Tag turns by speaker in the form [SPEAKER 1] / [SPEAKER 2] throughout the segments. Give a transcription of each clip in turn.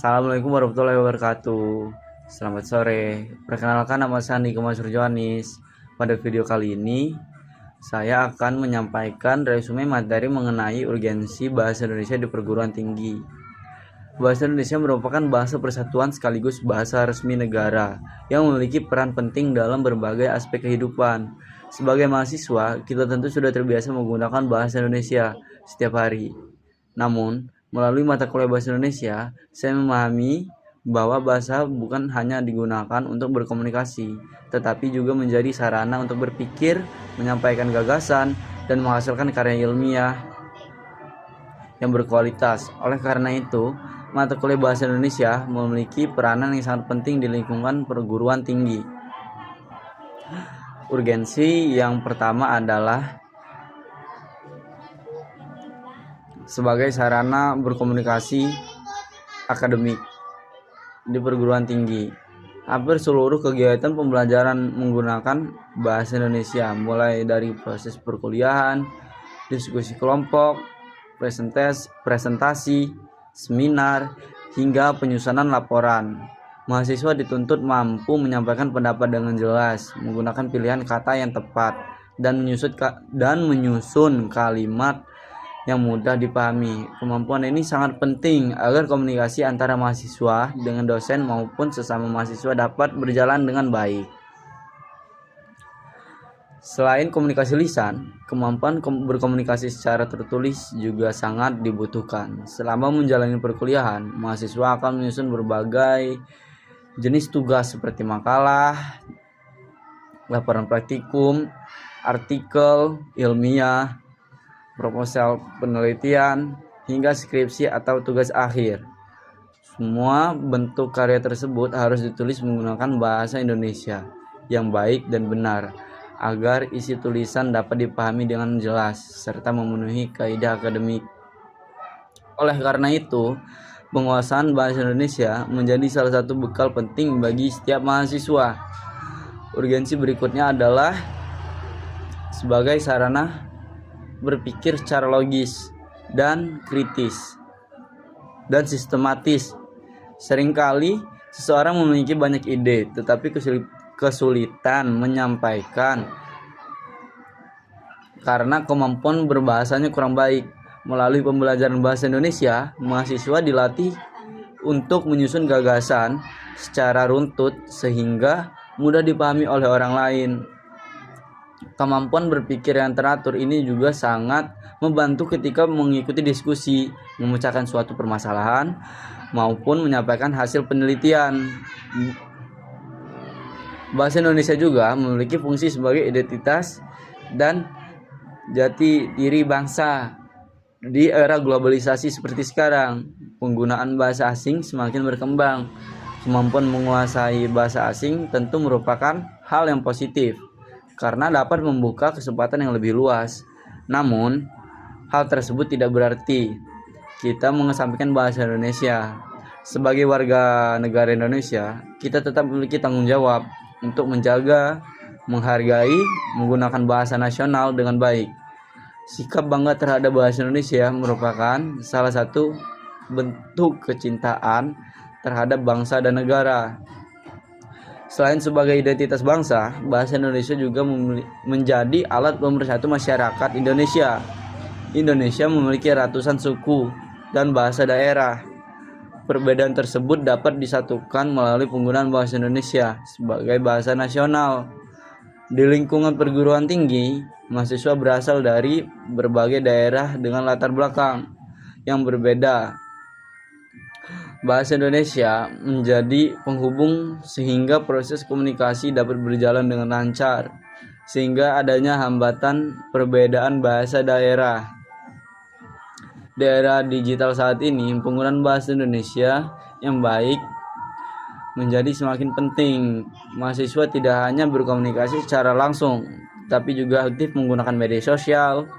[SPEAKER 1] Assalamualaikum warahmatullahi wabarakatuh. Selamat sore. Perkenalkan, nama saya Niko Masur Johanis. Pada video kali ini, saya akan menyampaikan resume materi mengenai urgensi bahasa Indonesia di perguruan tinggi. Bahasa Indonesia merupakan bahasa persatuan sekaligus bahasa resmi negara yang memiliki peran penting dalam berbagai aspek kehidupan. Sebagai mahasiswa, kita tentu sudah terbiasa menggunakan bahasa Indonesia setiap hari. Namun, melalui mata kuliah bahasa Indonesia, saya memahami bahwa bahasa bukan hanya digunakan untuk berkomunikasi, tetapi juga menjadi sarana untuk berpikir, menyampaikan gagasan, dan menghasilkan karya ilmiah yang berkualitas. Oleh karena itu, mata kuliah bahasa Indonesia memiliki peranan yang sangat penting di lingkungan perguruan tinggi. Urgensi yang pertama adalah sebagai sarana berkomunikasi akademik di perguruan tinggi. Hampir seluruh kegiatan pembelajaran menggunakan bahasa Indonesia, mulai dari proses perkuliahan, diskusi kelompok, presentasi, seminar, hingga penyusunan laporan. Mahasiswa dituntut mampu menyampaikan pendapat dengan jelas, menggunakan pilihan kata yang tepat, dan menyusun kalimat yang mudah dipahami. Kemampuan ini sangat penting agar komunikasi antara mahasiswa dengan dosen maupun sesama mahasiswa dapat berjalan dengan baik. Selain komunikasi lisan, kemampuan berkomunikasi secara tertulis juga sangat dibutuhkan. Selama menjalani perkuliahan, mahasiswa akan menyusun berbagai jenis tugas seperti makalah, laporan praktikum, artikel ilmiah, proposal penelitian, hingga skripsi atau tugas akhir. Semua bentuk karya tersebut harus ditulis menggunakan bahasa Indonesia yang baik dan benar, agar isi tulisan dapat dipahami dengan jelas serta memenuhi kaidah akademik. Oleh karena itu, penguasaan bahasa Indonesia menjadi salah satu bekal penting bagi setiap mahasiswa. Urgensi berikutnya adalah sebagai sarana berpikir secara logis dan kritis dan sistematis. Seringkali seseorang memiliki banyak ide, tetapi kesulitan menyampaikan karena kemampuan berbahasanya kurang baik. Melalui pembelajaran bahasa Indonesia, mahasiswa dilatih untuk menyusun gagasan secara runtut sehingga mudah dipahami oleh orang lain. Kemampuan berpikir yang teratur ini juga sangat membantu ketika mengikuti diskusi, memecahkan suatu permasalahan, maupun menyampaikan hasil penelitian. Bahasa Indonesia juga memiliki fungsi sebagai identitas dan jati diri bangsa. Di era globalisasi seperti sekarang, penggunaan bahasa asing semakin berkembang. Kemampuan menguasai bahasa asing tentu merupakan hal yang positif, karena dapat membuka kesempatan yang lebih luas. Namun, hal tersebut tidak berarti kita mengesampingkan bahasa Indonesia. Sebagai warga negara Indonesia, kita tetap memiliki tanggung jawab untuk menjaga, menghargai, menggunakan bahasa nasional dengan baik. Sikap bangga terhadap bahasa Indonesia merupakan salah satu bentuk kecintaan terhadap bangsa dan negara. Selain sebagai identitas bangsa, bahasa Indonesia juga menjadi alat pemersatu masyarakat Indonesia. Indonesia memiliki ratusan suku dan bahasa daerah. Perbedaan tersebut dapat disatukan melalui penggunaan bahasa Indonesia sebagai bahasa nasional. Di lingkungan perguruan tinggi, mahasiswa berasal dari berbagai daerah dengan latar belakang yang berbeda. Bahasa Indonesia menjadi penghubung sehingga proses komunikasi dapat berjalan dengan lancar, sehingga adanya hambatan perbedaan bahasa daerah. Di era digital saat ini, penggunaan bahasa Indonesia yang baik menjadi semakin penting. Mahasiswa tidak hanya berkomunikasi secara langsung, tapi juga aktif menggunakan media sosial,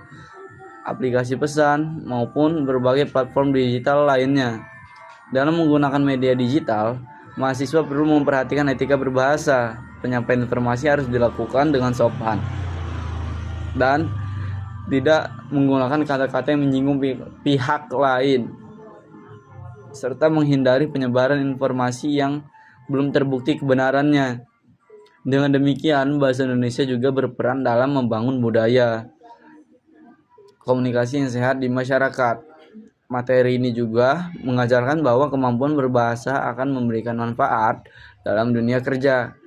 [SPEAKER 1] aplikasi pesan, maupun berbagai platform digital lainnya. Dalam menggunakan media digital, mahasiswa perlu memperhatikan etika berbahasa. Penyampaian informasi harus dilakukan dengan sopan dan tidak menggunakan kata-kata yang menyinggung pihak lain. serta menghindari penyebaran informasi yang belum terbukti kebenarannya. Dengan demikian, bahasa Indonesia juga berperan dalam membangun budaya komunikasi yang sehat di masyarakat. Materi ini juga mengajarkan bahwa kemampuan berbahasa akan memberikan manfaat dalam dunia kerja.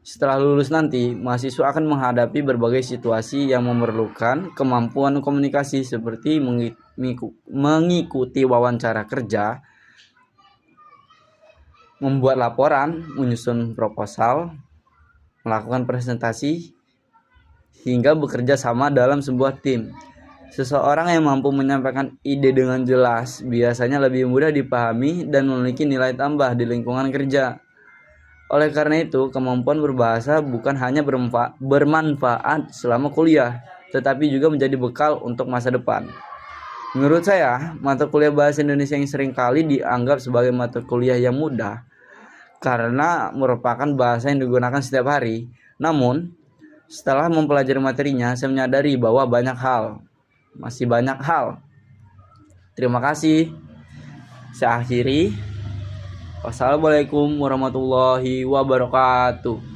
[SPEAKER 1] Setelah lulus nanti, mahasiswa akan menghadapi berbagai situasi yang memerlukan kemampuan komunikasi seperti mengikuti wawancara kerja, membuat laporan, menyusun proposal, melakukan presentasi, hingga bekerja sama dalam sebuah tim. Seseorang yang mampu menyampaikan ide dengan jelas biasanya lebih mudah dipahami dan memiliki nilai tambah di lingkungan kerja. Oleh karena itu, kemampuan berbahasa bukan hanya bermanfaat selama kuliah, tetapi juga menjadi bekal untuk masa depan. Menurut saya, mata kuliah bahasa Indonesia yang seringkali dianggap sebagai mata kuliah yang mudah karena merupakan bahasa yang digunakan setiap hari. Namun, setelah mempelajari materinya, saya menyadari bahwa masih banyak hal. Terima kasih. Saya akhiri. Wassalamualaikum warahmatullahi wabarakatuh.